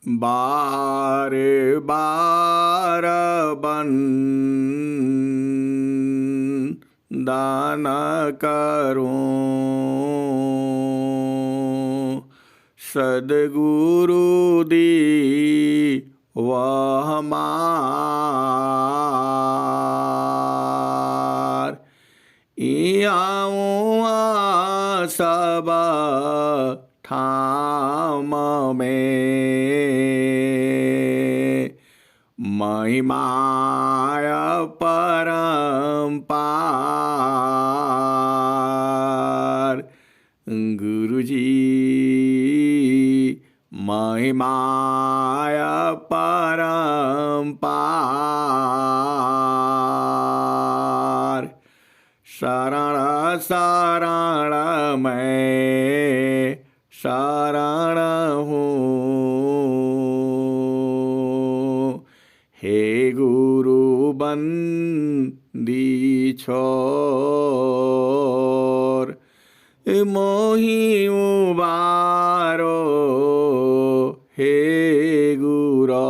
बार बार दान करूं सदगुरु दी वह मार आऊँ सब ठाम में महिमाय परम्पार गुरुजी महिमाय परम्पार शरण शरण मैं शरण हूँ हे गुरु बंदी छोर मोहि उबारो हे गुरो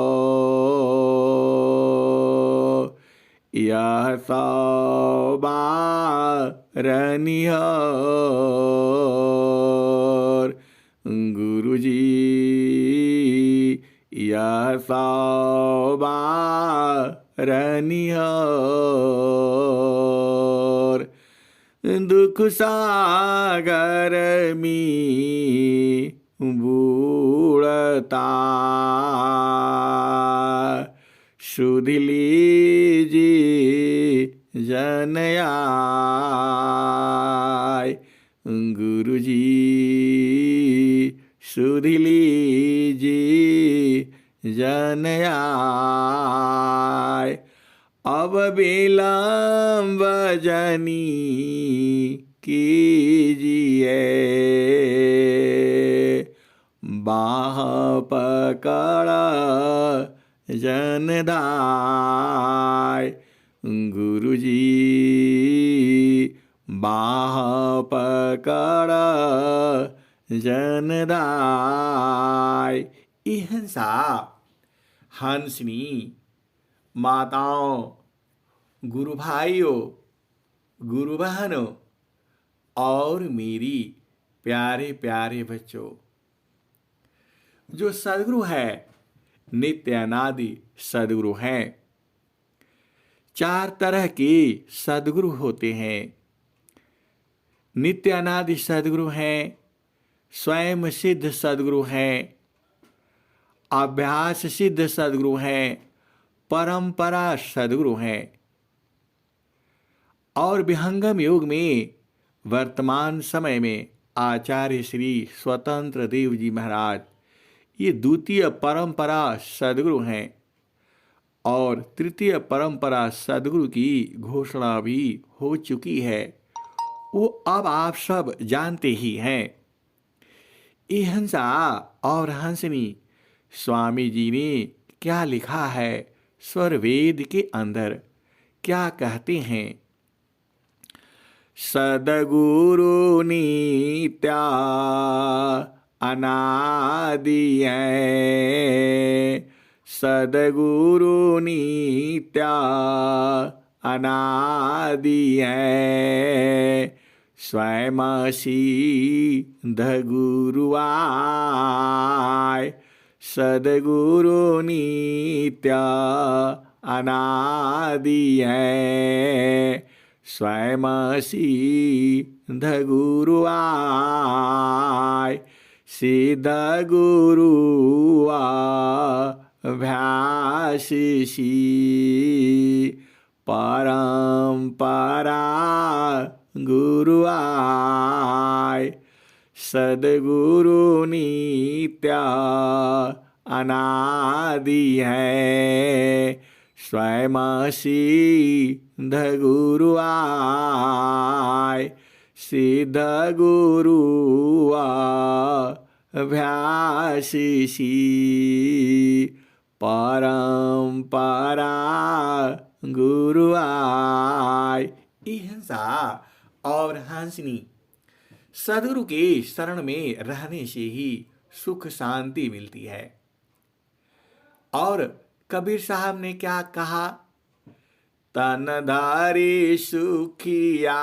यह सौबारनिहर गुरुजी यह सौबारनिहर दुख सागर में बूढ़ता सुध लीजिए जनयाय गुरुजी सुध लीजिए जनयाय अब विलम्ब जनी कीजिए बाह पकड़ जनदाय गुरुजी बाह पकड़ जनदाय इहंसा हंसनी माताओं गुरु भाइयों गुरु बहनों और मेरी प्यारे प्यारे बच्चों जो सदगुरु है नित्य अनादि सदगुरु हैं। चार तरह के सदगुरु होते हैं। नित्य अनादि सदगुरु हैं, स्वयं सिद्ध सदगुरु हैं, अभ्यास सिद्ध सदगुरु हैं, परंपरा सदगुरु हैं और विहंगम युग में वर्तमान समय में आचार्य श्री स्वतंत्र देव जी महाराज ये द्वितीय परंपरा सदगुरु हैं और तृतीय परंपरा सदगुरु की घोषणा भी हो चुकी है। वो अब आप सब जानते ही हैं। ये हंसा और हंसनी स्वामी जी ने क्या लिखा है, स्वर वेद के अंदर क्या कहते हैं। सदगुरु नित्या अनादि है, सदगुरु नित्या अनादि है, स्वयं सिद्ध गुरु आय, सदगुरु नित्या अनादि है, स्वयं सिद्ध गुरु आय, सिद्ध गुरु अभ्यासी परंपरा गुरु आय, सदगुरु नित्या अनादि है, स्वयं सिद्ध गुरु आय, सिद्ध गुरु अभ्यासी परंपरा गुरु आय। हंसा और हंसनी सदगुरु के शरण में रहने से ही सुख शांति मिलती है। और कबीर साहब ने क्या कहा? तन धारी सुखिया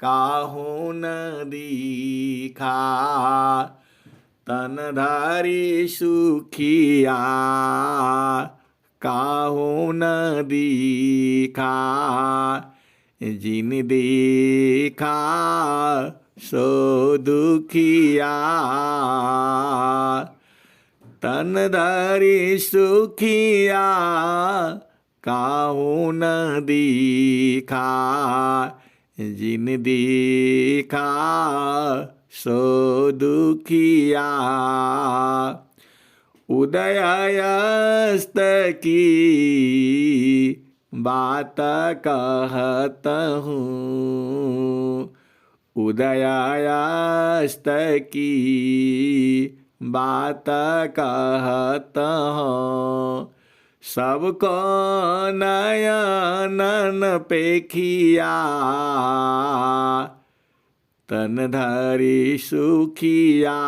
काहू न दीखा, तन धारी सुखिया काहू न दीखा, जिन देखा सो दुखिया, तन धारी सुखिया काहू न दीखा, जिन देखा सो दुखिया, उदय अस्त की बात कहत हूँ, उदय अस्त की बात कहत हूँ, सबको नयनन पेखिया, तन धरि सुखिया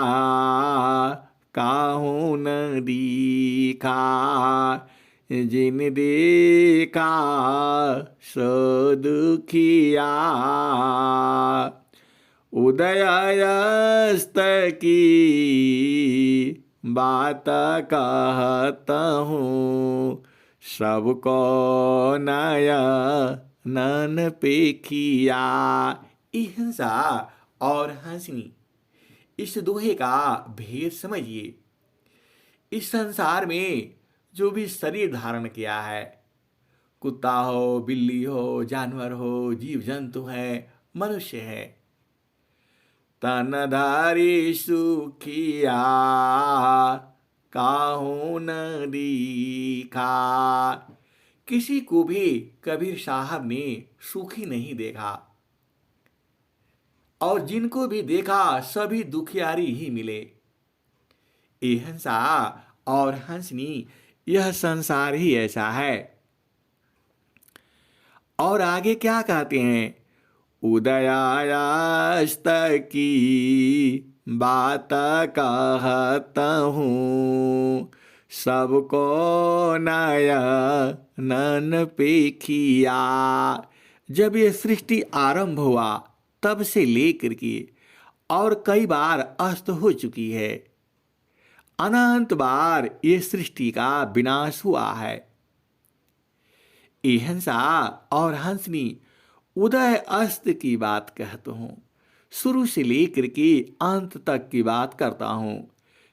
काहू न दीखा, जिन देखा सो दुखिया, उदय अस्त की बात कहत हूँ, सबको नयनन पेखिया। हिंसा और हंसनी, इस दोहे का भेद समझिए। इस संसार में जो भी शरीर धारण किया है, कुत्ता हो, बिल्ली हो, जानवर हो, जीव जंतु है, मनुष्य है, तन धारी सुखिया काहू न दीखा, किसी को भी कबीर साहब ने सुखी नहीं देखा, और जिनको भी देखा सभी दुखियारी ही मिले। ये हंसा और हंसनी, यह संसार ही ऐसा है। और आगे क्या कहते हैं? उदयास्त की बात कहत हूँ, सबको नयनन पेखिया। जब ये सृष्टि आरंभ हुआ तब से लेकर के और कई बार अस्त हो चुकी है, अनंत बार ये सृष्टि का विनाश हुआ है। ये हंसा और हंसनी उदय अस्त की बात कहता हूँ, शुरू से लेकर के अंत तक की बात करता हूँ।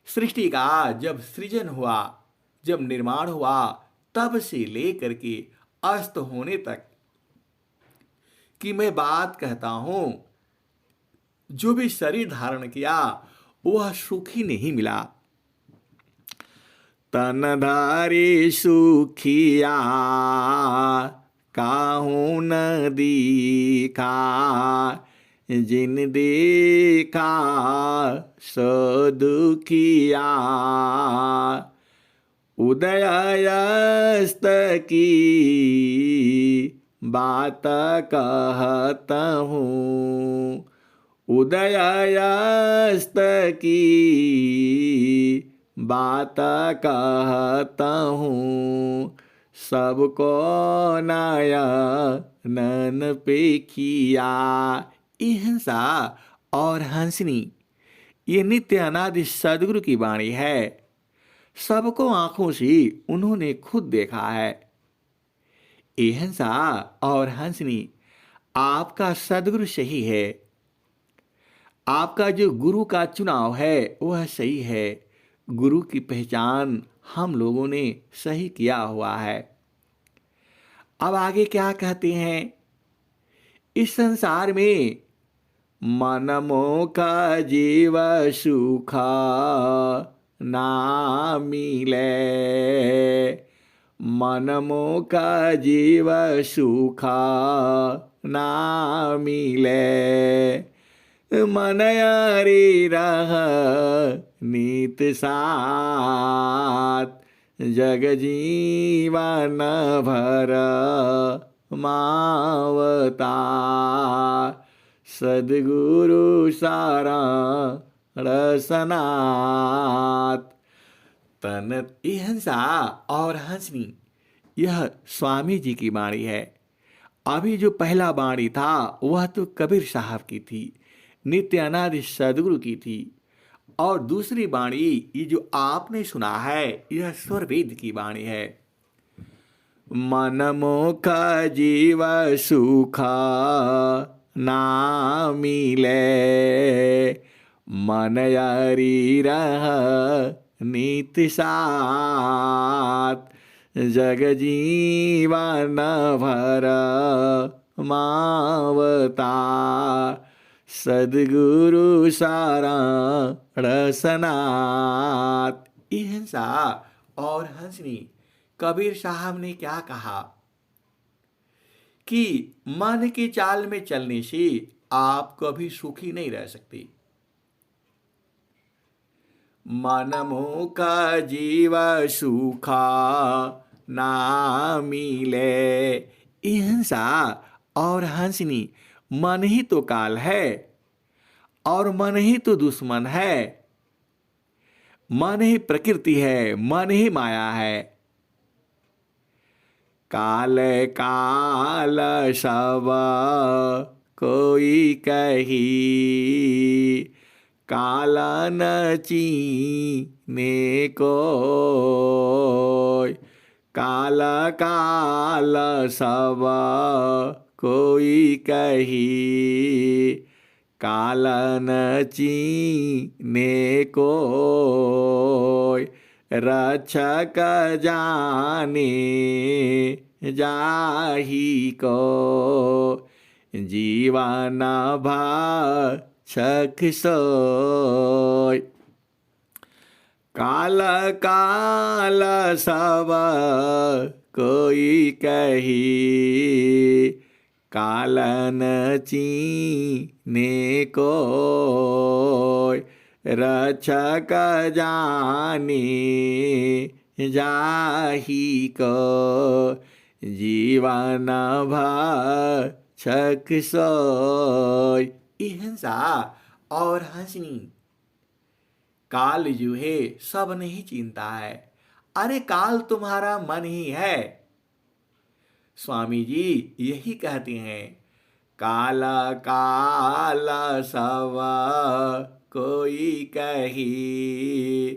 सृष्टि का जब सृजन हुआ, जब निर्माण हुआ, तब से लेकर के अस्त होने तक की मैं बात कहता हूँ। जो भी शरीर धारण किया वह सुखी नहीं मिला। तन धारी सुखिया काहू न दीखा, जिन देखा सो दुखिया, उदय अस्त की बात कहत हूँ, उदय अस्त की बात कहत हूँ, सबको नयनन पेखिया। हिंसा और हंसनी, ये नित्य अनादि सदगुरु की वाणी है। सबको आंखों से उन्होंने खुद देखा है। हिंसा और हंसनी, आपका सदगुरु सही है, आपका जो गुरु का चुनाव है वह सही है। गुरु की पहचान हम लोगों ने सही किया हुआ है। अब आगे क्या कहते हैं? इस संसार में मनमो का जीव सुख ना मिले, मनमो का जीव सुख ना मिले, मन यारी रह नीत साथ, जग जीवन भर मावता, सद्गुरु सारा रसनात्। तन ये हंसा और हंसनी, यह स्वामी जी की वाणी है। अभी जो पहला वाणी था वह तो कबीर साहब की थी, नित्य अनादि सदगुरु की थी। और दूसरी वाणी ये जो आपने सुना है यह स्वरवेद की वाणी है। मनमुख जीव सुखा ना मिले, मन यारी रह नित साथ। जग जीवन भर मावता, सदगुरु सारा रसनात्। ये हंसा और हंसनी, कबीर साहब ने क्या कहा कि मन की चाल में चलने से आप कभी सुखी नहीं रह सकते। मनमुख जीव सुखा ना मिले। ये हंसा और हंसनी, मन ही तो काल है और मन ही तो दुश्मन है। मन ही प्रकृति है, मन ही माया है। काल काल सब कोई कही, काल न चीने कोय। काल काल सब कोई कही, काल न चीने कोय। रक्षक जाने जाही को, जीवन भक्षक सोय। काल काल सब कोई कही, काल न चीने कोय। रक्षक जाने जाही को, जीवन भक्षक सोय। ये हंसा और हंसनी, काल जो है सब नहीं चिंता है। अरे काल तुम्हारा मन ही है। स्वामी जी यही कहते हैं, काल काल सब कोई कही,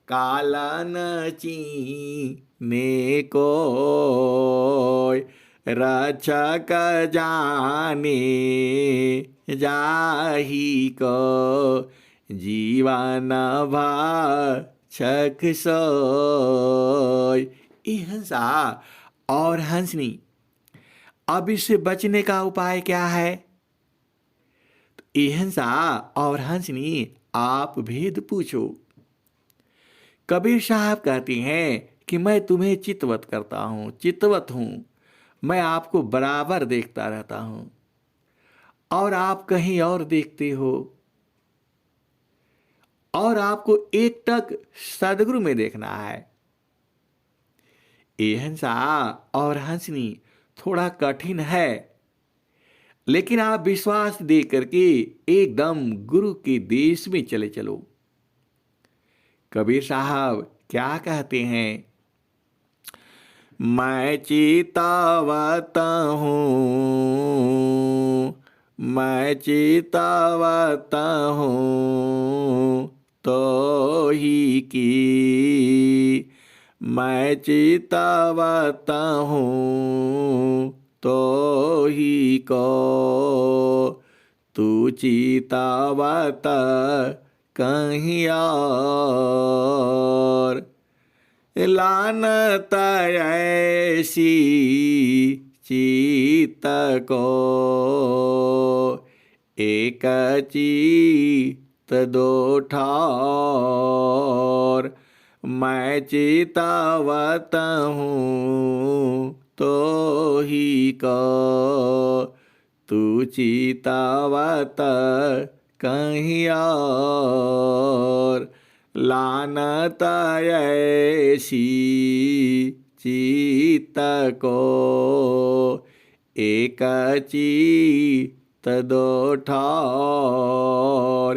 काल न चीने कोय। रक्षक जाने जाही को, जीवन भक्षक सोय। ये हंसा और हंसनी, अब इससे बचने का उपाय क्या है? तो ये हंसा और हंसनी, आप भेद पूछो। कबीर साहब कहते हैं कि मैं तुम्हें चितवत करता हूं, चितवत हूं। मैं आपको बराबर देखता रहता हूं और आप कहीं और देखते हो, और आपको एकटक सदगुरु में देखना है। ये हंसा और हंसनी थोड़ा कठिन है, लेकिन आप विश्वास दे करके एकदम गुरु के देश में चले चलो। कबीर साहब क्या कहते हैं, मैं चितावत हूँ, मैं चितावत हूँ तो ही की। मैं चितावत हूँ तो ही को, तू चितावत कहीं और। लानत ऐसी चित को, एक चित दो ठार। मैं चितावत हूँ तो ही को, तू चितावत कहीं और। लानत ऐसी चित को, एक चित दो ठार।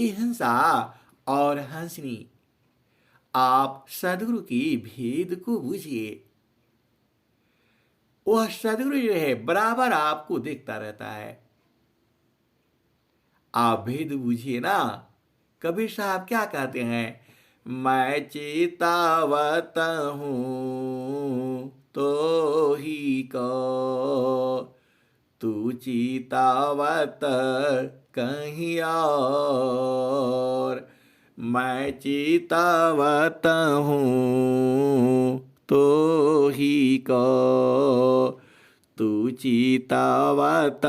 हिंसा और हंसनी। आप सदगुरु की भेद को बूझिए। वह सदगुरु जो है बराबर आपको देखता रहता है। आप भेद बूझिए ना। कबीर साहब क्या कहते हैं? मैं चेतावत हूँ तो ही को, तू चेतावत कहीं और। मैं चेतावत हूँ तो ही को, तू चेतावत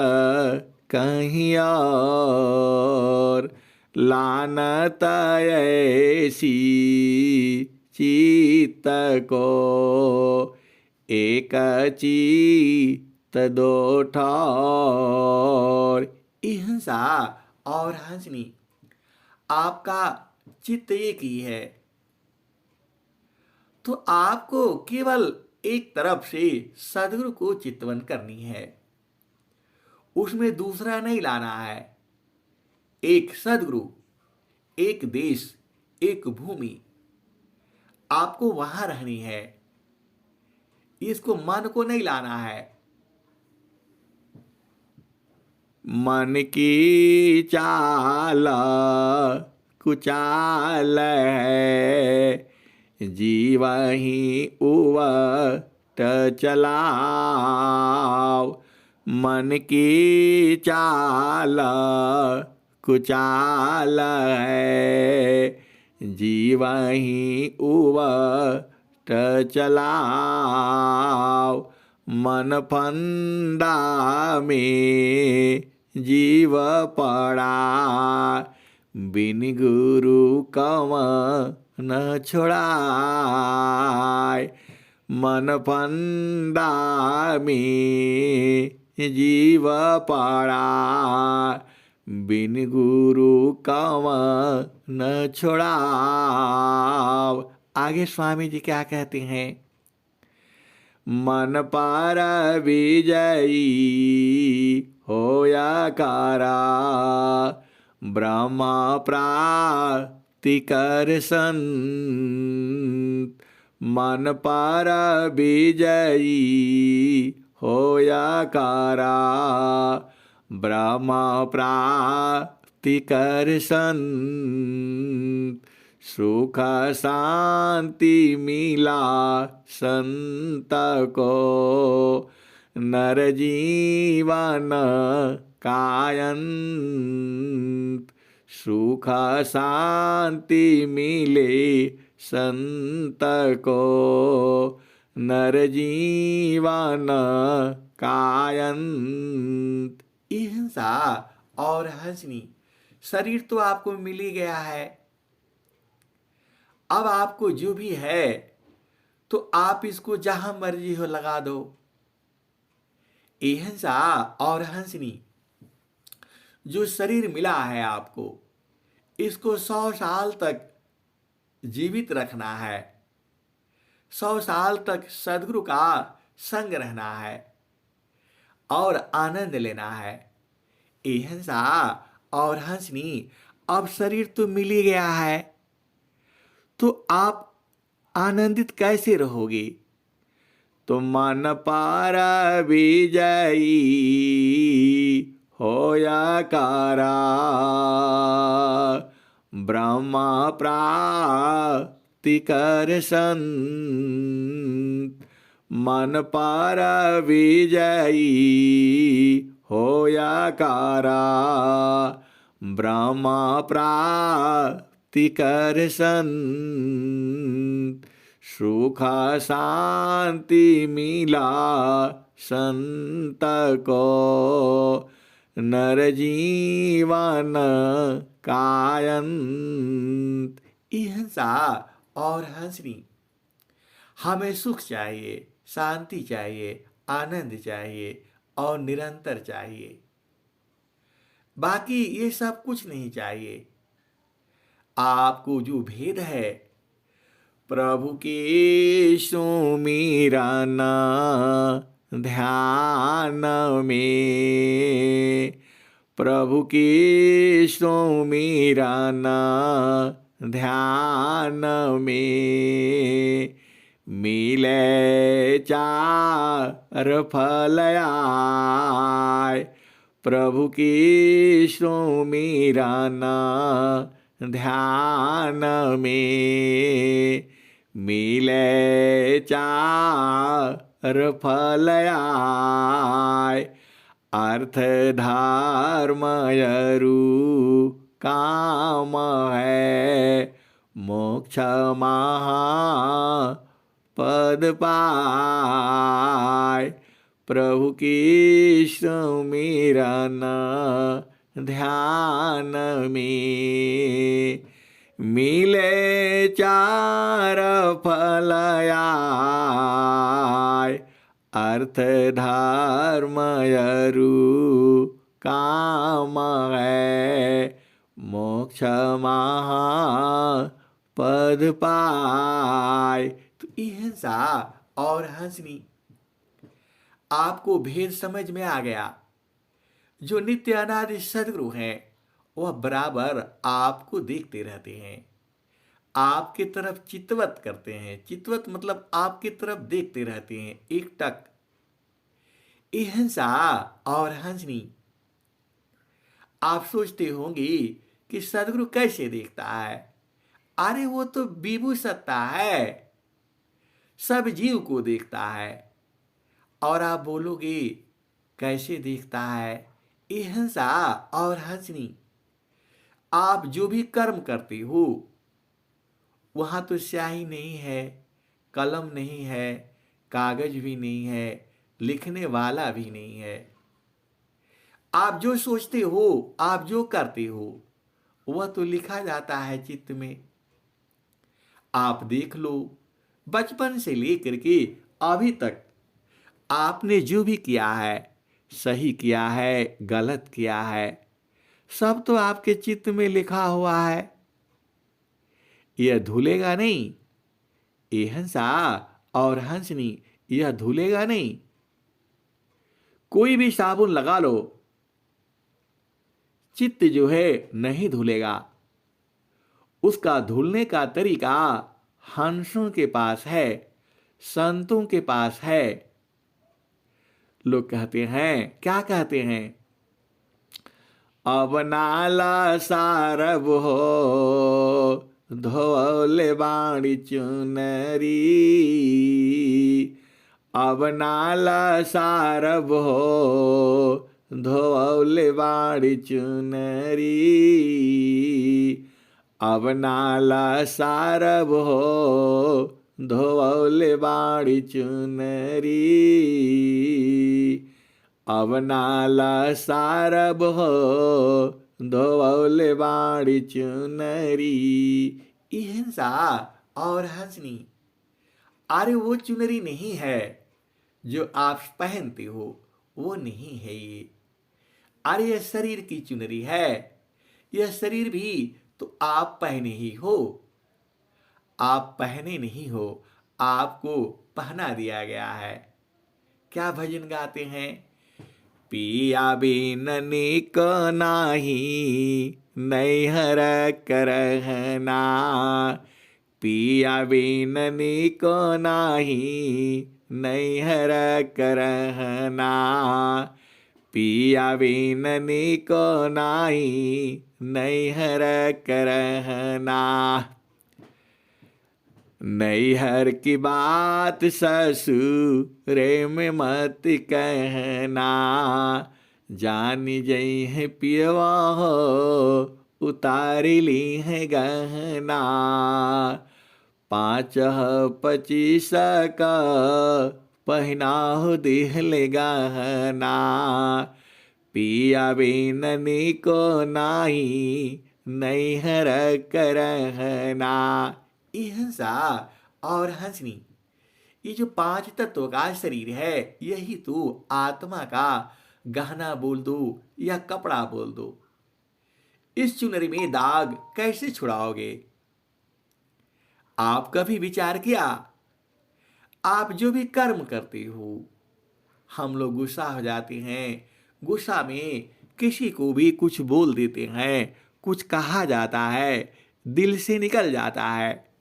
कहीं और। लानत ऐसी चित्त को, एक चित्त दो ठौर। हिंसा और हंसनी, आपका चित्त एक ही है, तो आपको केवल एक तरफ से सदगुरु को चितवन करनी है, उसमें दूसरा नहीं लाना है। एक सदगुरु, एक देश, एक भूमि, आपको वहां रहनी है। इसको मन को नहीं लाना है। मन की चाल कुचाल है, जीवही उवट चलाओ। मन की चाल कुचाल है, जीवही उवट चलाओ। मन फंदा में जीव पड़ा, बिन गुरु कवन छोड़ाय। मन फंदा में जीव पड़ा, बिन गुरु कवन छोड़ाव। आगे स्वामी जी क्या कहते हैं? मन पार विजयी होया कारा, ब्रह्म प्राप्ति कर संत। मन पार विजयी होया कारा, ब्रह्म प्राप्ति कर संत। सुख शांति मिला संत को, नर जीवन कायंत। सुख शांति मिले संत को, नर जीवन कायंत। हिंसा और हंसनी, शरीर तो आपको मिल ही गया है। अब आपको जो भी है तो आप इसको जहां मर्जी हो लगा दो। हिंसा और हंसनी, जो शरीर मिला है आपको, इसको 100 साल तक जीवित रखना है। 100 साल तक सदगुरु का संग रहना है और आनंद लेना है। हिंसा और हंसनी, अब शरीर तो मिल ही गया है, तो आप आनंदित कैसे रहोगे? तो मन पार विजयी होया कारा, ब्रह्म प्राप्ति कर संत। मन पार विजयी होया कारा, ब्रह्म प्राप्ति कर संत। सुख शांति मिला संत को, नर जीवन कायंत। हिंसा और हंसनी, हमें सुख चाहिए, शांति चाहिए, आनंद चाहिए और निरंतर चाहिए। बाकी ये सब कुछ नहीं चाहिए। आपको जो भेद है, प्रभु के सुमिरन ध्यान में, प्रभु की सुमिरन ध्यान में, मिले चार फल आए। प्रभु की सुमिरन ध्यान में, मिले चार फल आए। अर्थ धर्म अरु काम है, मोक्ष महा पद पाए। प्रभु की सुमिरन ध्यान में, मिले चार फल आए। अर्थ धर्म अरु काम है, मोक्ष महा पद पाए। तो अहिंसा और हंसनी, आपको भेद समझ में आ गया। जो नित्य अनादि सदगुरु हैं वह बराबर आपको देखते रहते हैं, आपकी तरफ चितवत करते हैं। चितवत मतलब आपकी तरफ देखते रहते हैं एकटक। अहिंसा और हंसनी, आप सोचते होंगे कि सदगुरु कैसे देखता है। अरे वो तो विभु सत्ता है, सब जीव को देखता है। और आप बोलोगे कैसे देखता है। अहिंसा और हंसनी, आप जो भी कर्म करते हो वहां तो स्याही नहीं है, कलम नहीं है, कागज भी नहीं है, लिखने वाला भी नहीं है। आप जो सोचते हो, आप जो करते हो, वह तो लिखा जाता है चित्त में। आप देख लो, बचपन से लेकर के अभी तक आपने जो भी किया है, सही किया है, गलत किया है, सब तो आपके चित्त में लिखा हुआ है। यह धुलेगा नहीं। अहिंसा और हंसनी, यह धुलेगा नहीं। कोई भी साबुन लगा लो, चित्त जो है नहीं धुलेगा। उसका धुलने का तरीका हंसों के पास है, संतों के पास है। लोग कहते हैं, क्या कहते हैं, अब नाला सारब हो धोले बाणी चुनरी। अब नाला सारब हो धोले बाणी चुनरी। अब नाला सारब हो धोले बाणी चुनरी। अब नाला सारब हो धोले बाणी चुनरी। अहिंसा और हंसनी, अरे वो चुनरी नहीं है जो आप पहनते हो, वो नहीं है ये। अरे यह शरीर की चुनरी है। यह शरीर भी तो आप पहने ही हो। आप पहने नहीं हो, आपको पहना दिया गया है। क्या भजन गाते हैं, पिया बिन निक नाही नैहर करहना। पिया बिन निक नाही नैहर करहना। पिया बिन निक नाही नैहर करहना। नैहर की बात ससुर में मत कहना। जानी जई है पियवा हो उतारी ली है गहना। 5-25 का पहनाहो दिहले गहना। पिया बिन निको नाही नैहर करहना। अहिंसा और हंसनी, ये जो 5 तत्व का शरीर है, यही तो आत्मा का गहना बोल दो या कपड़ा बोल दो। इस चुनरी में दाग कैसे छुड़ाओगे। आप कभी विचार किया, आप जो भी कर्म करते हो, हम लोग गुस्सा हो जाते हैं, गुस्सा में किसी को भी कुछ बोल देते हैं, कुछ कहा जाता है, दिल से निकल जाता है,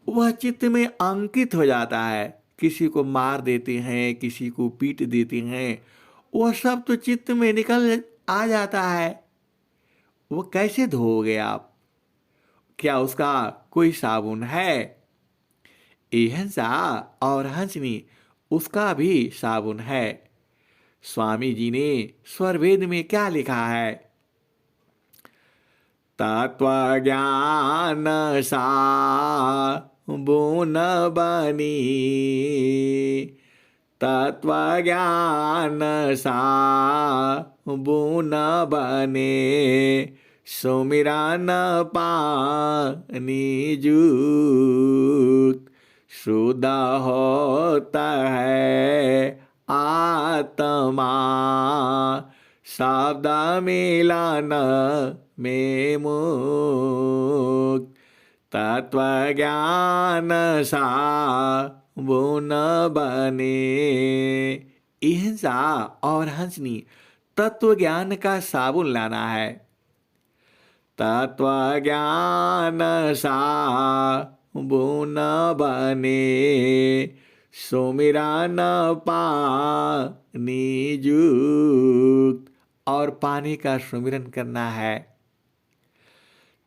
वह चित्त में अंकित हो जाता है। किसी को मार देते हैं, किसी को पीट देते हैं, वह सब तो चित्त में निकल आ जाता है। वो कैसे धोओगे आप? क्या उसका कोई साबुन है? एहंसा और हंसनी उसका भी साबुन है। स्वामी जी ने स्वरवेद में क्या लिखा है? तत्वज्ञान साबुन बनी, तत्वज्ञान साबुन बने, सुमिरन पानी जूत, शुद्ध होता है आत्मा, शब्द मिलन में मुक्त, तत्वज्ञान साबुन बने। अहिंसा और हंसनी तत्व ज्ञान का साबुन लाना है। तत्वज्ञान साबुन बने, सुमिरन पानी जुक्त, और पानी का सुमिरन करना है।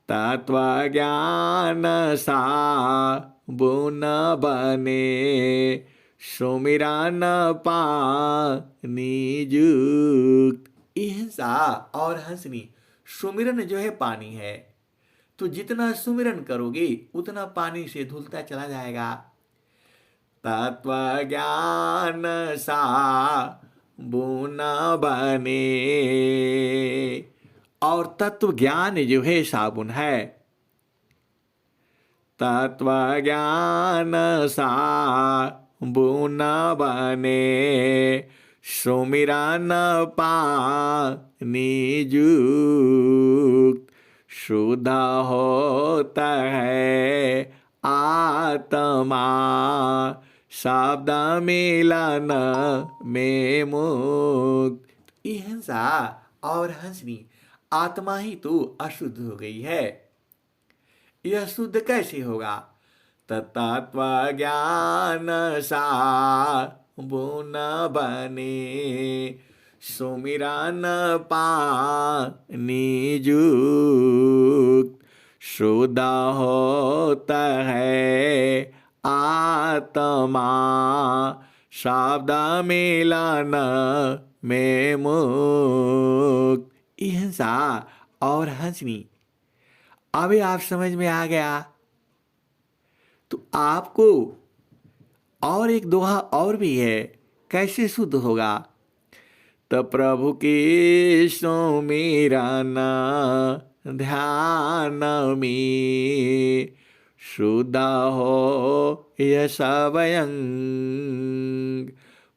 तत्वज्ञान साबुन बने, सुमिरन पानी जुक्त। अहिंसा और हंसनी, सुमिरन जो है पानी है, तो जितना सुमिरन करोगे उतना पानी से धुलता चला जाएगा। तत्वज्ञान साबुन बने, और तत्व ज्ञान जो है साबुन है। तत्वज्ञान साबुन बने, सुमिरन पानी जुक्त, शुद्ध होता है आत्मा, शब्द मिलन में मुक्त। अहिंसा और हंसनी आत्मा ही तो अशुद्ध हो गई है। यह शुद्ध कैसे होगा? तत्व ज्ञान साबुन बने, सुमिरन पानी जुक्त, शुद्ध होता है आत्मा, शब्द मिलन में मुक्त। अहिंसा और हंसनी, अभी आप समझ में आ गया? तो आपको और एक दोहा और भी है, कैसे शुद्ध होगा? तो प्रभु की सुमिरन ध्यान में, शुद्ध हो यह स्वयं।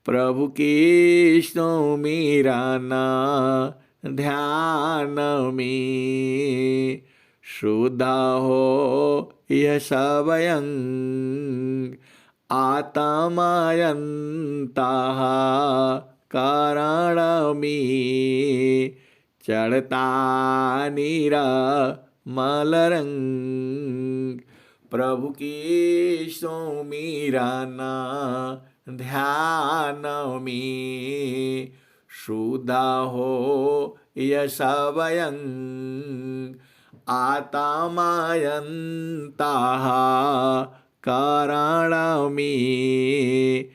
प्रभु की सुमिरन ध्यान में, शुद्ध हो यह स्वयं। आत्मयन्तः कारण में, चढ़ता निर्मल रंग। प्रभु की सुमिरन ध्यान में, शुद्ध हो यह स्वयं। आत्मयन्तः कारण में,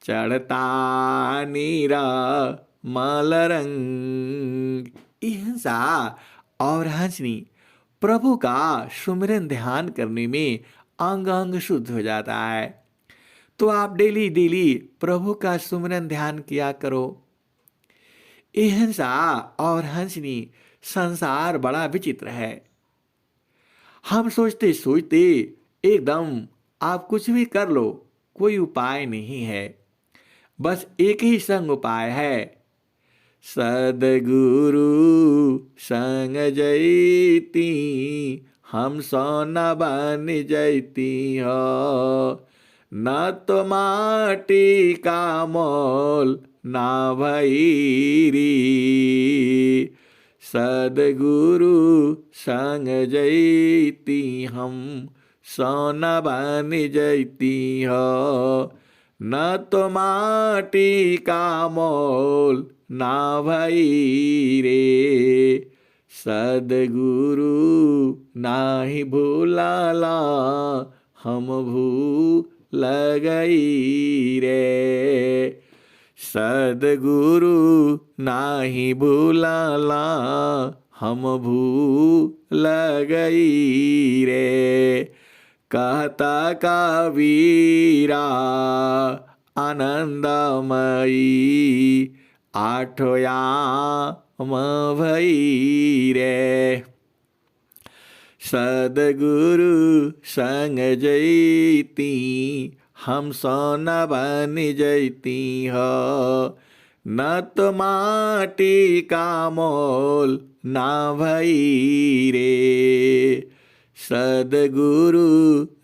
चढ़ता निर्मल रंग। अहिंसा और हंसनी, प्रभु का सुमिरन ध्यान करने में अंग अंग शुद्ध हो जाता है। तो आप डेली डेली प्रभु का सुमिरन ध्यान किया करो। अहिंसा और हंसनी, संसार बड़ा विचित्र है। हम सोचते सोचते एकदम आप कुछ भी कर लो, कोई उपाय नहीं है। बस एक ही संग उपाय है, सदगुरु संग जैती, हम सोना बन जैती हो। न तो माटी का मोल ना भैरी, सदगुरु संग जैती हम सोना बन जैती हो। न तो माटी का मोल ना भई रे, सदगुरु नाही भूलाला हम भूल गई रे। सदगुरु नाही भूलाला हम भूल गई रे। कहता कबीरा आनंदमयी आठोया भई रे। सदगुरु संग जैती हम सोना बन जैती हो। न तो माटी का मोल ना भई रे, सदगुरु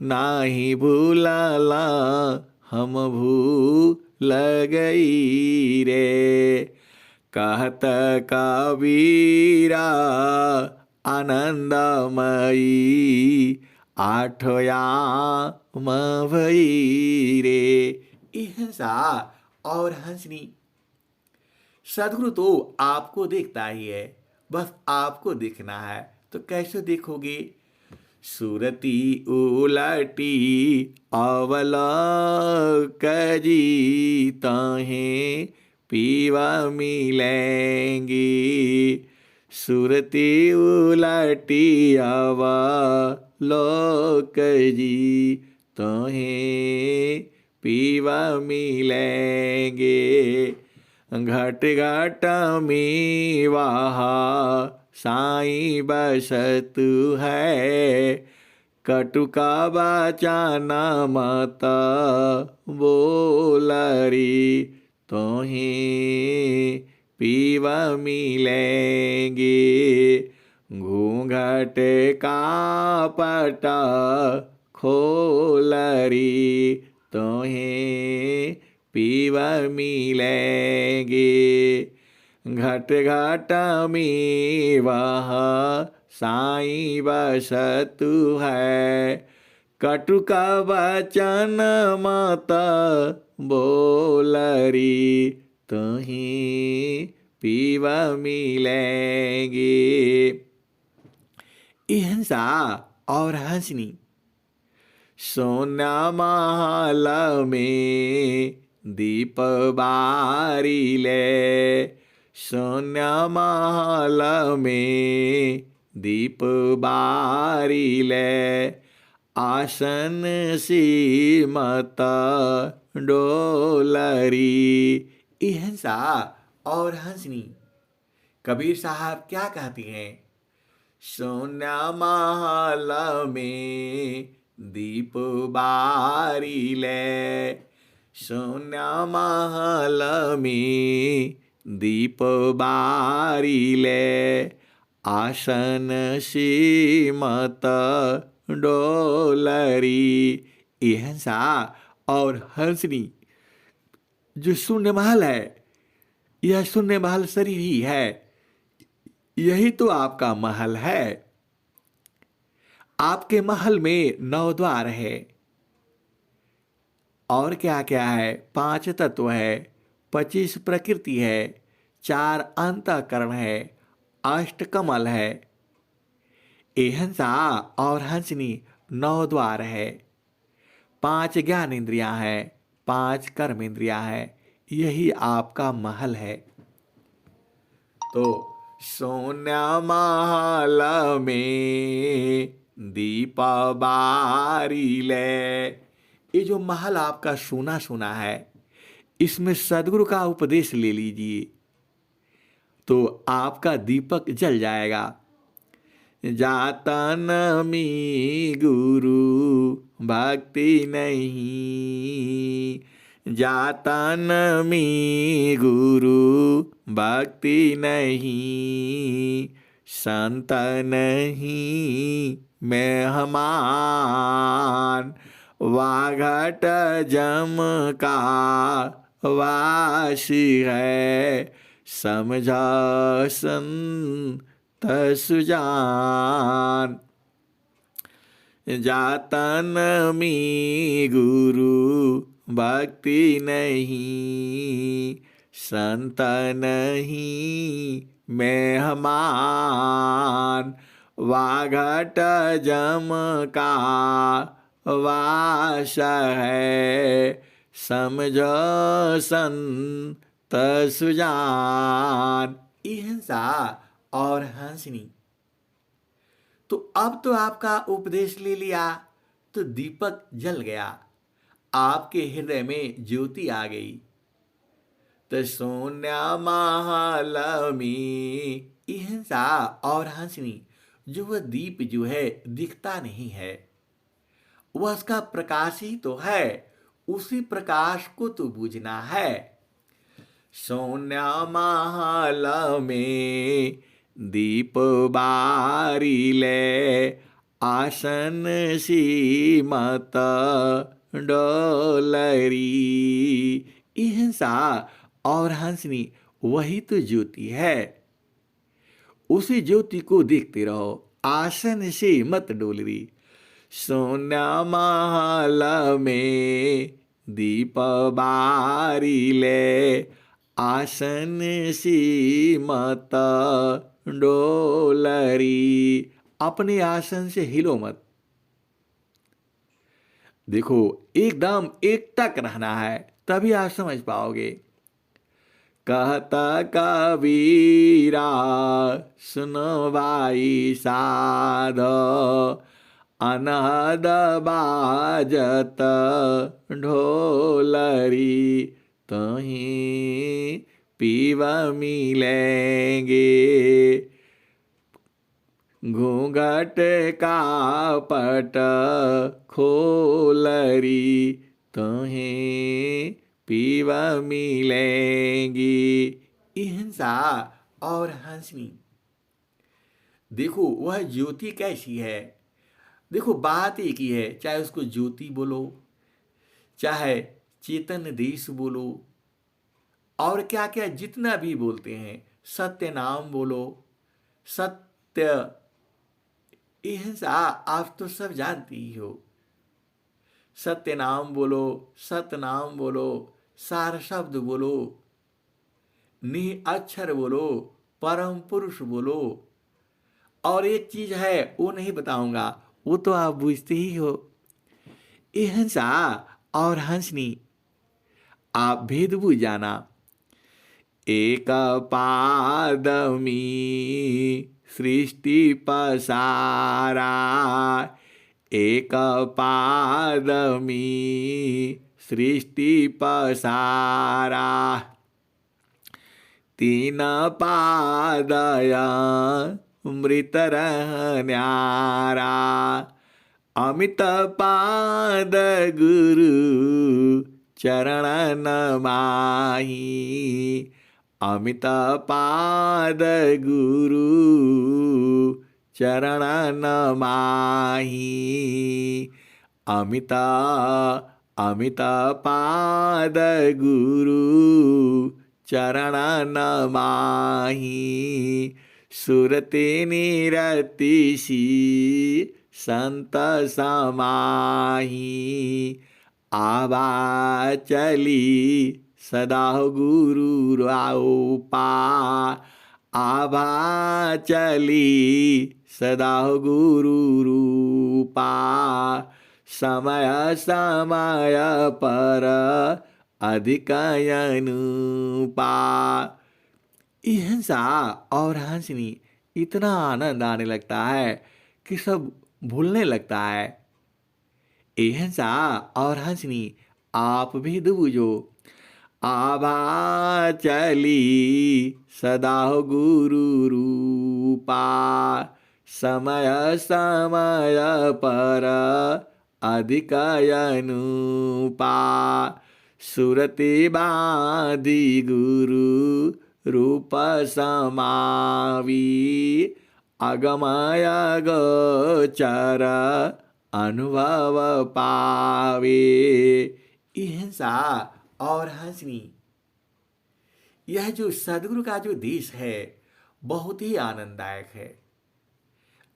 नाही भूलाला हम भूल गई रे। कहत कबीरा आनंदमयी आठोया भई रे। हिंसा और हंसनी। सदगुरु तो आपको देखता ही है, बस आपको देखना है तो कैसे देखोगे। सूरती उलटी अवलोक जी ताहें पीवा मिलेंगी। सूरती उलटी अवलोक जी ताहें पीवा मिलेंगे। घट घट में वहा साईं बसत है, कटुका बचाना मत बोलरी तोहें पीवा मिलेंगे। घूंघट का पटा खोलरी तोहें पीवा मिलेंगे। घट घट में वह साईं बसत है, कटुका वचन मत बोलरी तुहीं पीवा मिलेंगे। हिंसा और हंसनी। सोना महल में दीप बारी ले, सोना महल में दीप बारी ले। आसन सी मत डोलरी। हिंसा और हंसनी। कबीर साहब क्या कहती हैं? सोना महल में दीप बारी ले, सोना महल में दीप बारी ले। आसन सी मत डोलरी। हिंसा और हंसनी। जो शून्य महल है, यह शून्य महल शरीर ही है, यही तो आपका महल है। आपके महल में 9 द्वार है और क्या क्या है? 5 तत्व है, 25 प्रकृति है, 4 अंतःकरण है, 8 कमल है। हिंसा और हंसनी 9 द्वार है, 5 ज्ञान इंद्रियां हैं, 5 कर्म इंद्रियां हैं। यही आपका महल है। तो सोना महल में दीप बारी ले। ये जो महल आपका सोना सोना है, इसमें सदगुरु का उपदेश ले लीजिए तो आपका दीपक जल जाएगा। जातन में गुरु भक्ति नहीं, जातन में गुरु भक्ति नहीं। संत नहीं मेहमान, वाघट जम का वासी है। समझा सुजान। जातन में गुरु भक्ति नहीं, संत नहीं मेहमान। वाघट जम का वास है, समझो संत सुजान। अहिंसा और हंसनी। तो अब तो आपका उपदेश ले लिया, तो दीपक जल गया, आपके हृदय में ज्योति आ गई। तो सोन्या महल में अहिंसा और हंसनी, जो वह दीप जो है दिखता नहीं है, वह उसका प्रकाश ही तो है, उसी प्रकाश को तो बुझना है। सोन्या महल में दीप बारी ले, आसन सी मत डोलरी। अहिंसा और हंसनी वही तो ज्योति है, उसी ज्योति को देखते रहो, आसन से मत डोलरी। सोना महल में दीप बारी ले, आसन सी मत डोलरी। अपने आसन से हिलो मत। देखो, एकदम एकटक रहना है, तभी आप समझ पाओगे। कहता कबीरा सुनो भाई साध, अनहद बाजत ढोलरी। तहीं पीव मिलेंगे, घूंघट का पट खोलरी। तहीं पीव मिलेंगी। अहिंसा और हंसनी। देखो वह ज्योति कैसी है। देखो बात एक ही है, चाहे उसको ज्योति बोलो, चाहे चेतन देश बोलो, और क्या क्या जितना भी बोलते हैं, सत्य नाम बोलो, सत्य। अहिंसा आप तो सब जानती ही हो। सत्य नाम बोलो, सत नाम बोलो, सार शब्द बोलो, निह अक्षर बोलो, परम पुरुष बोलो। और एक चीज है वो नहीं बताऊंगा, वो तो आप बुझते ही हो। अहिंसा और हंसनी, आप भेद बुझ जाना। एक पादमी सृष्टि पसारा, एक पादमी सृष्टि पसारा। तीन पादया मृत रहन्यारा, अमित पाद गुरु चरण नमाहि। अमित पाद गुरु चरण नमाहि। अमित अमित पाद गुरु चरण नमाहि। सुरति निरतिसी संत समाही, आवा चली सदा गुरु राउपा। आभा चली सदा गुरु रूपा, समय समय पर अधिक अनुपा। अहिंसा और हंसनी, इतना आनंद आने लगता है कि सब भूलने लगता है। अहिंसा और हंसनी आप भी बुझो। आभा चली सदा गुरु रूपा, समय समय पर अधिक अनुपा। सुरति बाधी गुरु रूप समावी, अगमय गोचर अनुभव पावे। अहिंसा और हंसनी, यह जो सदगुरु का जो देश है, बहुत ही आनंददायक है।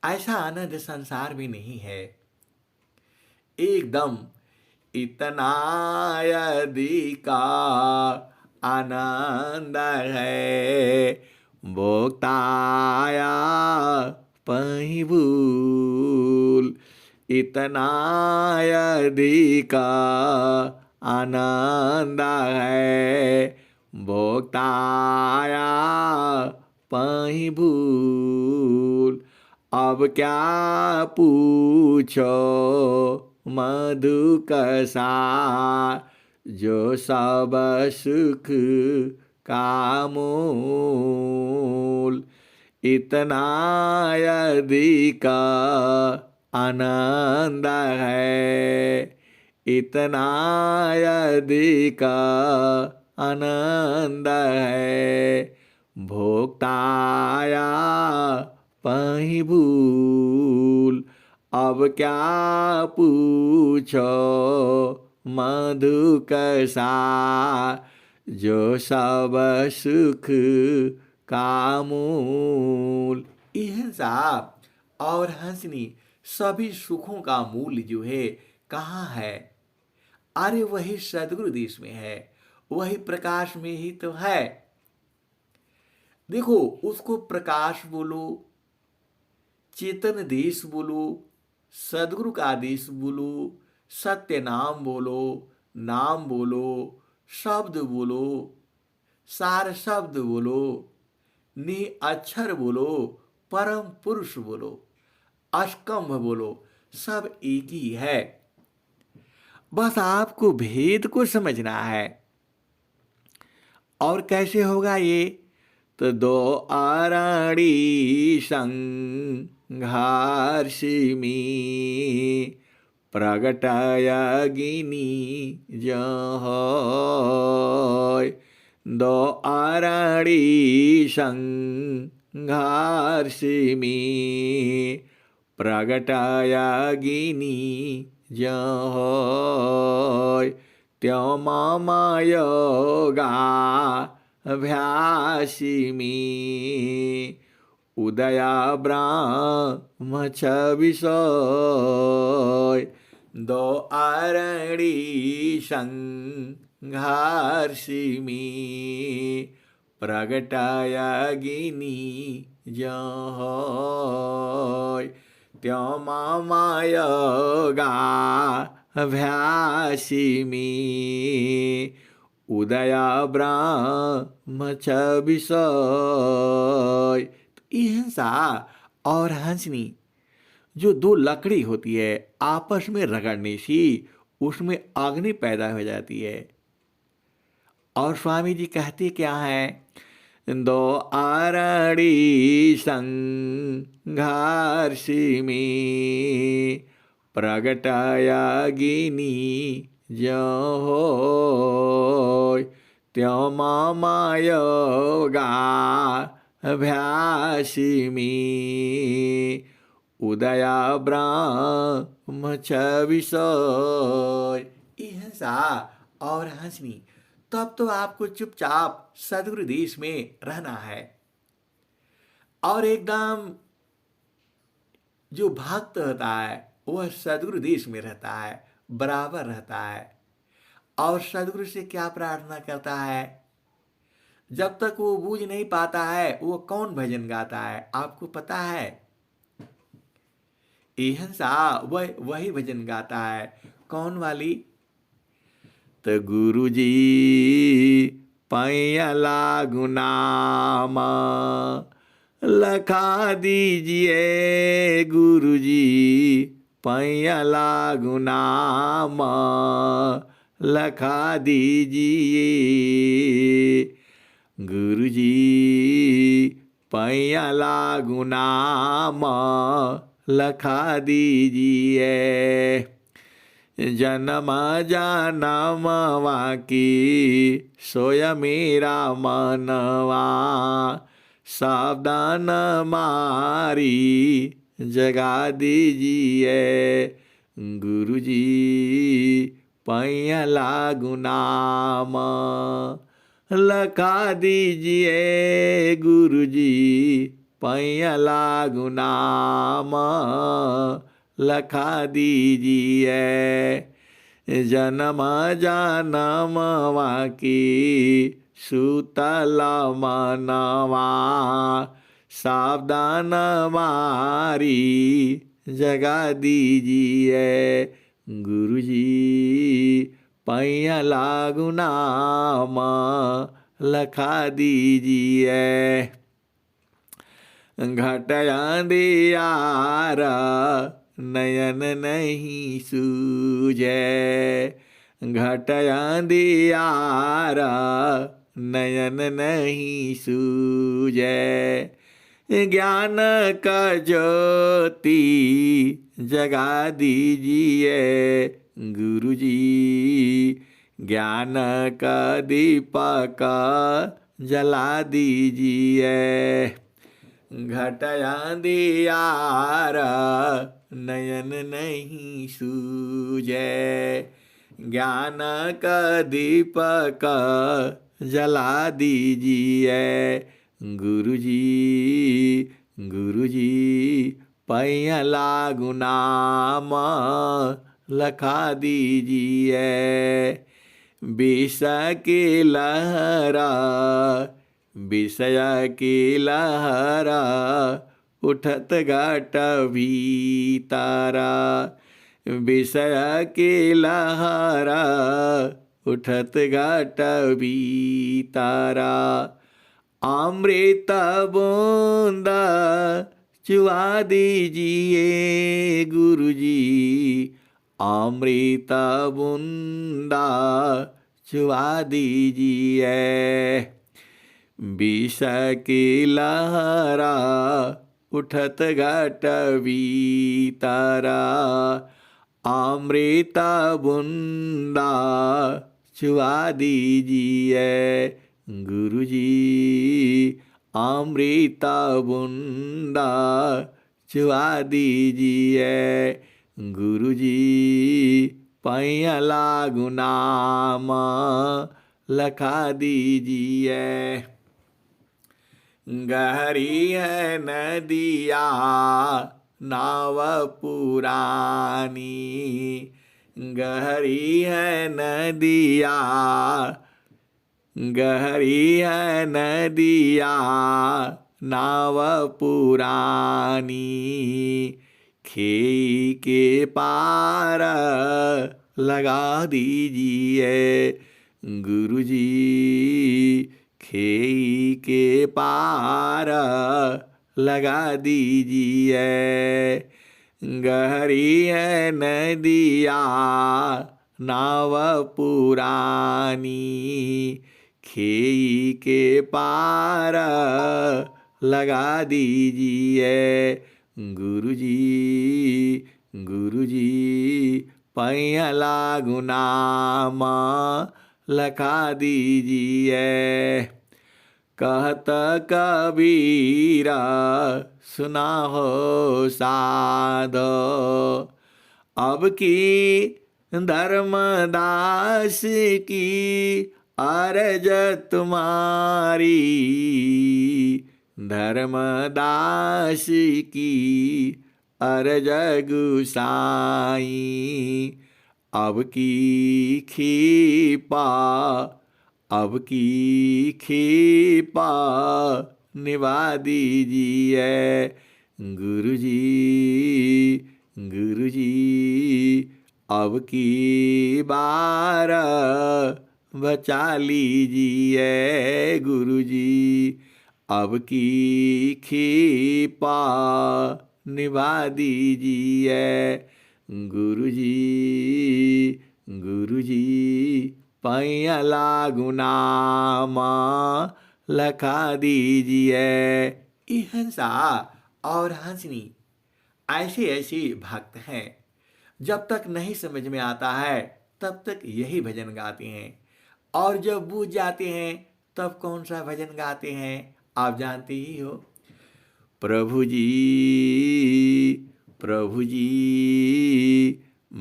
ऐसा आनंद संसार में नहीं है। एकदम इतना यदि का आनंद है, भोक्ताया पही भूल। इतना यदि का आनंद है, भोक्ताया पही भूल। अब क्या पूछो मधु कसा, जो सब सुख का मूल। इतना यदि का आनंद है, इतना यदि का आनंद है, भोक्ताया पही भूल। अब क्या पूछो मधु कसा, जो सब सुख का मूल। यह साहब और हंसनी सभी सुखों का मूल जो है कहाँ है? अरे वही सदगुरु देश में है, वही प्रकाश में ही तो है। देखो, उसको प्रकाश बोलो, चेतन देश बोलो, सदगुरु का देश बोलो, सत्य नाम बोलो, नाम बोलो, शब्द बोलो, सार शब्द बोलो, नि अक्षर बोलो, परम पुरुष बोलो, अष्टकंभ बोलो, सब एक ही है। बस आपको भेद को समझना है। और कैसे होगा ये? तो दो आरणी संघर्षिमी प्रगटयगिनी जहोय। दो आरणी संघर्षिमी प्रगटयगिनी जहोय। त्यों मम योगा अभ्यासिमी उदया ब्रह्म छविषय। दो आरणी संघर्षिमी प्रगटयगिनी जहोय। त्यों मम योगा अभ्यासिमी उदया ब्रह्म छविषय। हिंसा और हंसनी जो दो लकड़ी होती है, आपस में रगड़ने से उसमें अग्नि पैदा हो जाती है। और स्वामी जी कहते क्या है? दो आरणी संघर्षिमी प्रगटयगिनी जहोय। त्यों मम योगा अभ्यासिमी उदया ब्रह्म छविषय। हिंसा और हंसनी, तब तो आपको चुपचाप सदगुरु देश में रहना है। और एकदम जो भक्त होता है वह सदगुरु देश में रहता है, बराबर रहता है। और सदगुरु से क्या प्रार्थना करता है? जब तक वो बूझ नहीं पाता है वो कौन भजन गाता है, आपको पता है? एहंसा वही भजन गाता है। कौन वाली? तो गुरु जी पैया लागू नाम लखा दीजिए, गुरु जी पैया लागू नाम लखा दीजिए। गुरु जी पैया लागू नाम लखा दीजिए। जन्म जनमवा की सोय मेरा मनवा, सावधान मारी जगा दीजिए। गुरु जी पैया लागू नाम लखा दीजिए गुरु जी पैया लागू नाम, लखा दीजिए जन्म जनमवा की सूतल मनवा, सावधान मारी जगा दीजिए गुरु जी पैया लागू नाम, लखा दीजिए घट अंधियार नयन नहीं सूझे, घट अंधियार नयन नहीं सूझे, ज्ञान का ज्योति जगा दीजिए गुरु जी, ज्ञान का दीपक जला दीजिए, घट अंधियार नयन नहीं सूझे, ज्ञान का दीपक जला दीजिए गुरु जी पैया लागू नाम, लखा दीजिए विष की लहरा, विषय की लहरा उठत घट भीतरा, विषय की लहरा उठत घट भीतरा, अमृत बूंदा चुआ दीजिए गुरु जी, अमृत बूंदा चुआ दीजिए, विष की लहरा उठत घट भीतरा, अमृत बूंदा चुआ दीजिए गुरु जी, अमृत बूंदा चुआ दीजिए गुरु जी पैया लागू नाम, लखा दीजिए गहरी है नदिया नाव पुरानी, गहरी है नदिया, गहरी है नदिया नाव पुरानी, खेई के पार लगा दीजिए गुरु जी, खेई के पार लगा दीजिए, गहरी है नदिया नाव पुरानी, खेई के पार लगा दीजिए गुरु जी पैया लागू नाम, लखा दीजिए कहत कबीरा सुना हो साधो, अब की धर्मदास की अरज तुम्हारी, धर्मदास की अरज गुसाई, अब की खीपा, अब की खीपा निभा दीजिए गुरु जी अब की बार बचा लीजिए गुरु जी, अब की खीपा निभा दीजिए गुरु जी पैया लागू नाम लखा दीजिए। ये हंसा और हंसनी ऐसे ऐसे भक्त हैं, जब तक नहीं समझ में आता है तब तक यही भजन गाते हैं, और जब बूझ जाते हैं तब कौन सा भजन गाते हैं आप जानते ही हो। प्रभु जी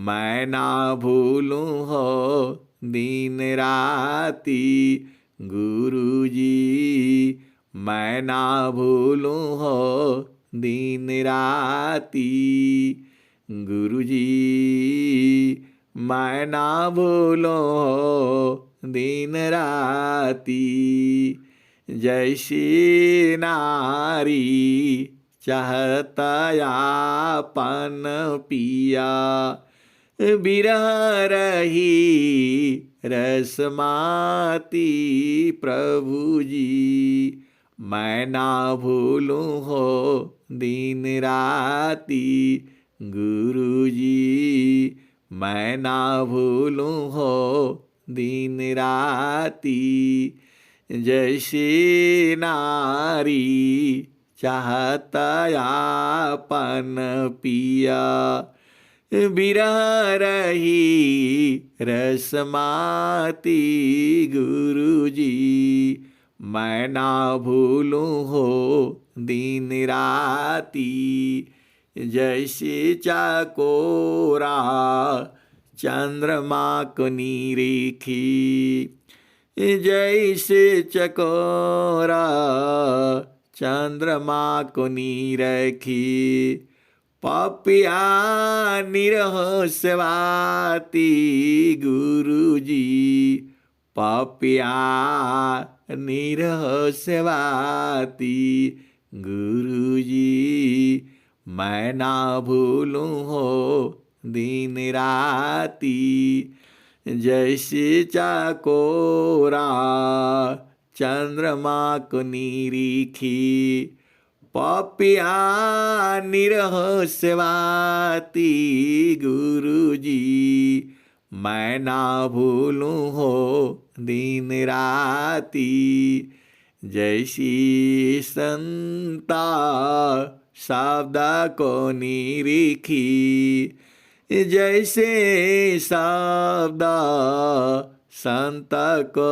मैं ना भूलूं हो दिन राती, गुरु जी मैं ना भूलूं हो दिन राती। गुरु जी मैं ना भूलूं हो दिन राती। जैसी नारी चाहता यापन पिया, बिरह रही रसमाती। प्रभु जी मैं ना भूलूं हो दिन राती। गुरु जी मैं ना भूलूं हो दिन राती। जैसी नारी चाहता यापन पिया, बिरह रही रसमाती। गुरु जी मैं ना भूलूं हो दिन राती। जैसे चकोरा चंद्रमा को निरीखी, जैसे चकोरा चंद्रमा को निरखी। पपिया निरह सेवाती। गुरु जी पपिया निरह सेवाती। गुरु जी मैं ना भूलूं हो दिन राती। जैसे चकोरा चंद्रमा को निरीखी, पपिया निरह सेवाती। गुरु जी मैं ना भूलूं हो दिन राती। जैसी संता शब्द को निरीखी, जैसे शब्द संत को,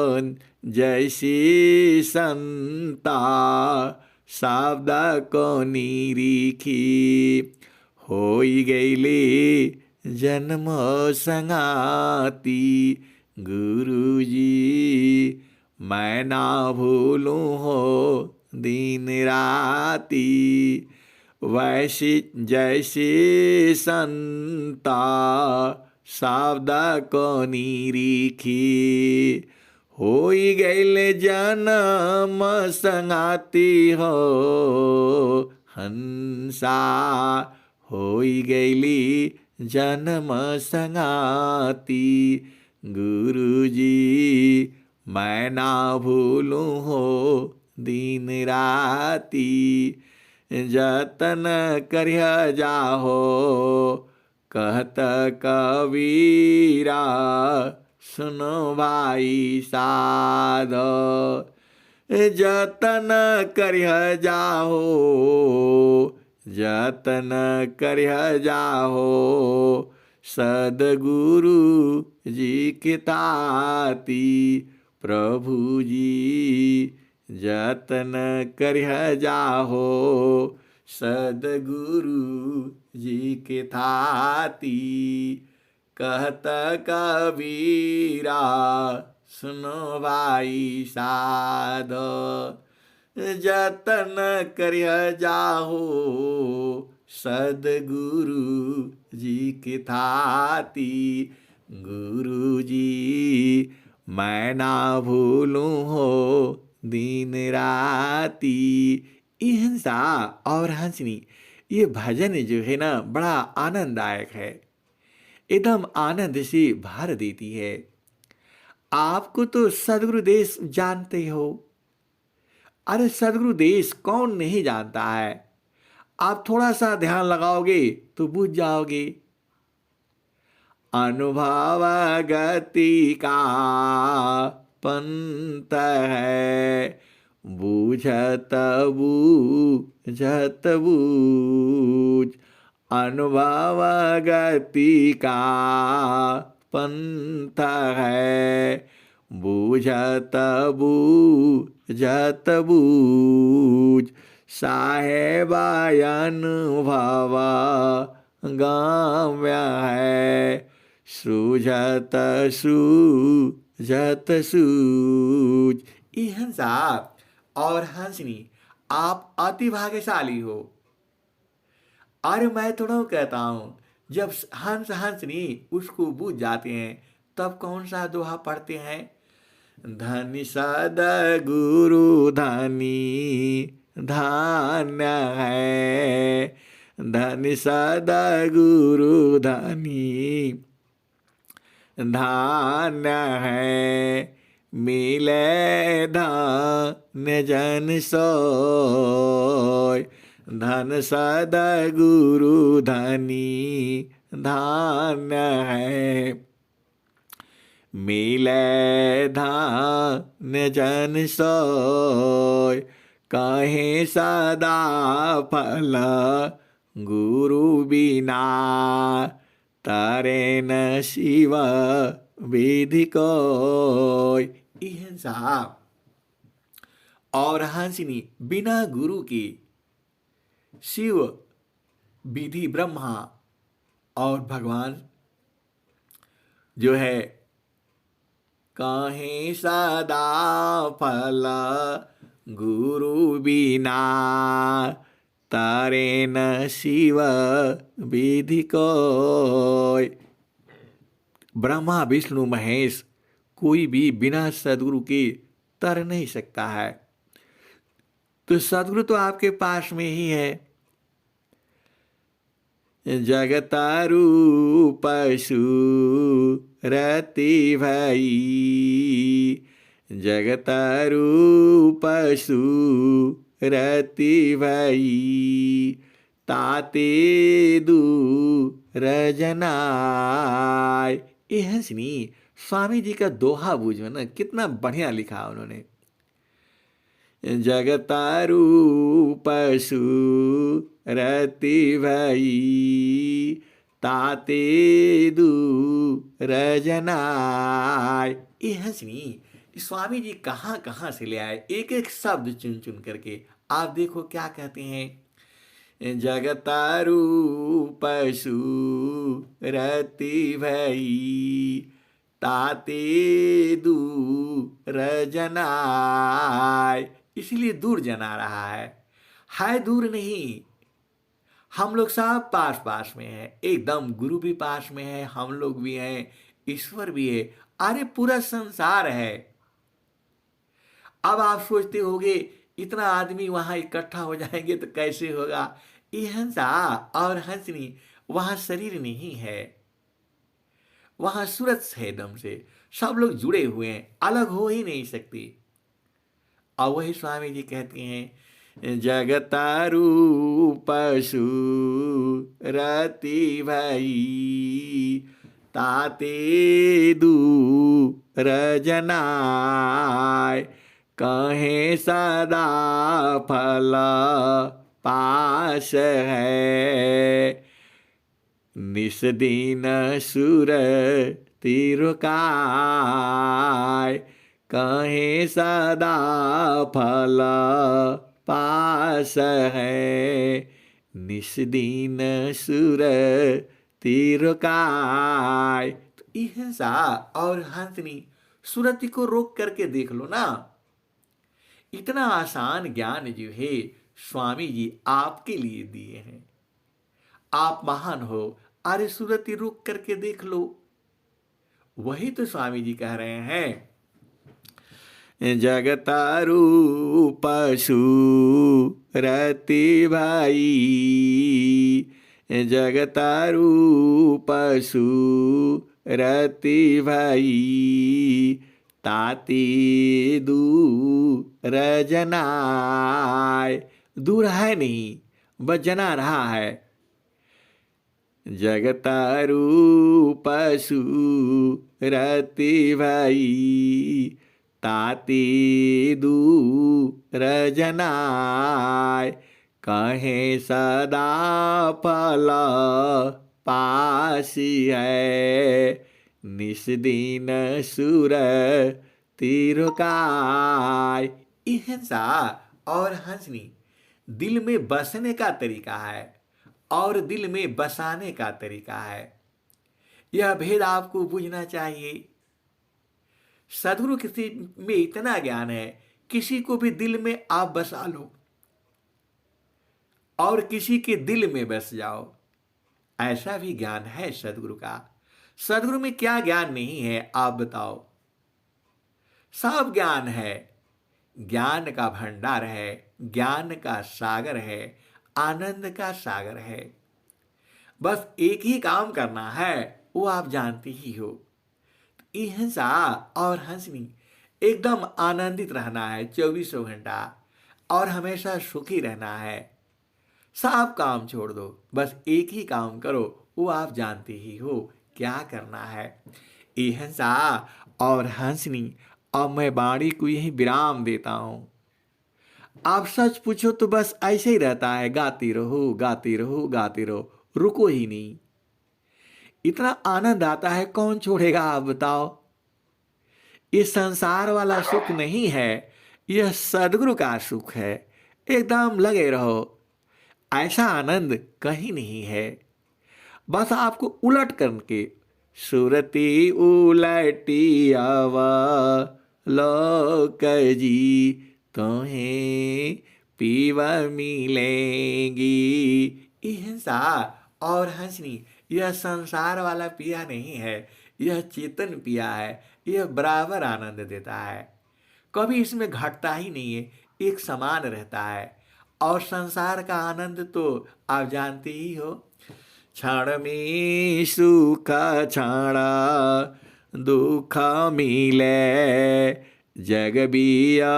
जैसी संता शब्द को निरीखी। होई गईली जन्म संगाती। गुरु जी मैं ना भूलूं हो दिन राती। वैसी जैसी संता शब्द को निरीखी, होई गईल जन्म संगाती हो। हंसा होई गईली जन्म संगाती। गुरु जी मैं ना भूलूं हो दिन राती। जतन करिया जाहो कहत कबीरा, सुनो भाई साध। जतन करिह जाहो, जतन करिह जाहो सदगुरु जी की ताती। प्रभु जी जतन करिह जाहो सदगुरु जी के थाती। कहत कबीरा सुनो भाई साध। जतन करिह जाहो सदगुरु जी की थाती। गुरु जी मैं ना भूलूं हो दिन राती। ये हंसा और हंसनी, ये भजन जो है ना बड़ा आनंददायक है, एकदम आनंद से भर देती है। आपको तो सदगुरु देश जानते हो। अरे सदगुरु देश कौन नहीं जानता है। आप थोड़ा सा ध्यान लगाओगे तो बुझ जाओगे। अनुभव गति का पंत है, बूझत बूझत बूझ। अनुभव गति का पंथ है, बूझत बूझत बूझ। साहेब अनुभव गम्य है, सृजत सूजत सूज। ये हंसा और हंसनी, आप अति भाग्यशाली हो। अरे मैं थोड़ा कहता हूं, जब हंस हंसनी उसको बूझ जाते हैं तब कौन सा दोहा पढ़ते हैं? धनि सद गुरु धनी धान्य है, धनि सद गुरु धनी धान्य है, मिले धन्य जन सोय। धन सद गुरु धनी धान्य है, मिले धान्य जन सोय। कहे सदा फल गुरु बिना, तारे न शिव विधि कोय। हिंसा और हंसिनी, बिना गुरु की शिव विधि ब्रह्मा और भगवान जो है, कहीं सदा फल गुरु बिना, तारे न शिव विधि कोय। ब्रह्मा विष्णु महेश कोई भी बिना सदगुरु के तर नहीं सकता है। तो सदगुरु तो आपके पास में ही है। जगतारू पशु रति भई, जगतारू पशु रति भई, ताते दूर जनाय। ये हंसनी स्वामी जी का दोहा बूझो ना, कितना बढ़िया लिखा उन्होंने। जगतारू पशु रति भई, ताते दूर जनाय। ये हंसनी स्वामी जी कहाँ कहाँ से ले आए, एक एक शब्द चुन चुन करके। आप देखो क्या कहते हैं, जगतारू पशु रति भई, ताते दूर जनाय। इसलिए दूर जना रहा है दूर नहीं। हम लोग सब पास पास में हैं, एकदम गुरु भी पास में है, हम लोग भी हैं, ईश्वर भी है, अरे पूरा संसार है। अब आप सोचते होंगे इतना आदमी वहां इकट्ठा हो जाएंगे तो कैसे होगा? ये हंसा और हंसनी वहां शरीर नहीं है, वहां सूरज है, दम से सब लोग जुड़े हुए हैं, अलग हो ही नहीं सकती। और वही स्वामी जी कहते हैं, जगतारू पशु रति भई, ताते दूर जनाय। कहे सदा फल पास है, निस दिन सुर तिरुकाय। कहे सदा फल पास है, निस दिन सुर तिरुकाय। तो हिंसा और हंसनी सुरति को रोक करके देख लो ना। इतना आसान ज्ञान जो है स्वामी जी आपके लिए दिए हैं। आप महान हो, अरे सुरति रुक करके देख लो। वही तो स्वामी जी कह रहे हैं, जगतारू पशु रति भाई, जगतारू पशु रति भाई, ताती दूर जनाय। दूर है नहीं, बस जना रहा है। जगतारू पशु रति भाई, ताती दूर जनाय। कहे सदा फल पासी है, निस दिन सुर तिरुकाय। हिंसा और हंसनी दिल में बसने का तरीका है और दिल में बसाने का तरीका है। यह भेद आपको बूझना चाहिए। सदगुरु किसी में इतना ज्ञान है, किसी को भी दिल में आप बसा लो और किसी के दिल में बस जाओ, ऐसा भी ज्ञान है सदगुरु का। सदगुरु में क्या ज्ञान नहीं है आप बताओ? सब ज्ञान है, ज्ञान का भंडार है, ज्ञान का सागर है, आनंद का सागर है। बस एक ही काम करना है, वो आप जानते ही हो। हिंसा और हंसनी, एकदम आनंदित रहना है 24 घंटा और हमेशा सुखी रहना है। सब काम छोड़ दो, बस एक ही काम करो, वो आप जानते ही हो क्या करना है। हिंसा और हंसनी, अब मैं वाणी को यही विराम देता हूं। आप सच पूछो तो बस ऐसे ही रहता है, गाती रहो गाती रहो गाती रहो, रुको ही नहीं। इतना आनंद आता है, कौन छोड़ेगा आप बताओ? ये संसार वाला सुख नहीं है, यह सदगुरु का सुख है। एकदम लगे रहो, ऐसा आनंद कहीं नहीं है। बस आपको उलट करके, सुरती उलटी आवा लोक जी, तुम्हें पीवा मिलेंगी। हिंसा और हंसनी, यह संसार वाला पिया नहीं है, यह चेतन पिया है। यह बराबर आनंद देता है, कभी इसमें घटता ही नहीं है, एक समान रहता है। और संसार का आनंद तो आप जानते ही हो, क्षण में सुख क्षणा दुख मिले, जग बिया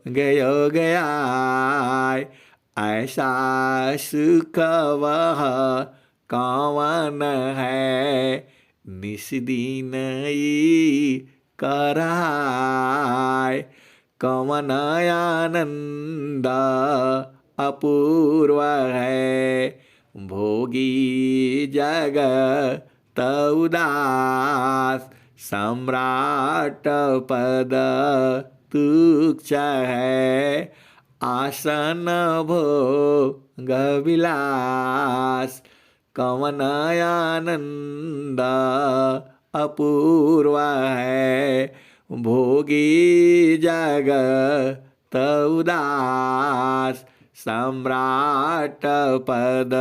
गयो गया, ऐसा सुख वह कौन है, निस्दिन कराय। कौन आनंद अपूर्व है, भोगी जगत उदास, सम्राट पद तुच्छ है, आसन भोग विलास। कौन आनंद अपूर्व है, भोगी जगत उदास, सम्राट पद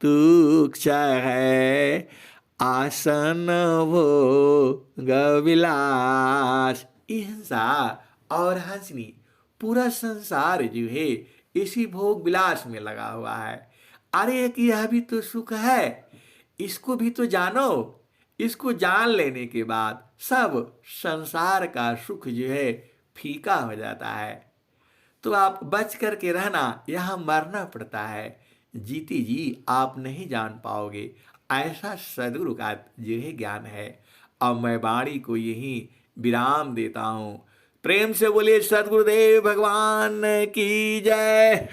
तुच्छ है, आसन भोग विलास। हिंसा और हंसनी, पूरा संसार जो है इसी भोग विलास में लगा हुआ है। अरे कि यह भी तो सुख है, इसको भी तो जानो। इसको जान लेने के बाद सब संसार का सुख जो है फीका हो जाता है। तो आप बच करके रहना, यहाँ मरना पड़ता है, जीती जी आप नहीं जान पाओगे। ऐसा सदगुरु का जो है ज्ञान है। अब मैं वाणी को यही विराम देता हूँ। प्रेम से बोलिए सदगुरुदेव भगवान की जय।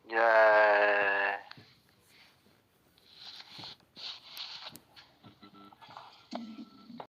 जय।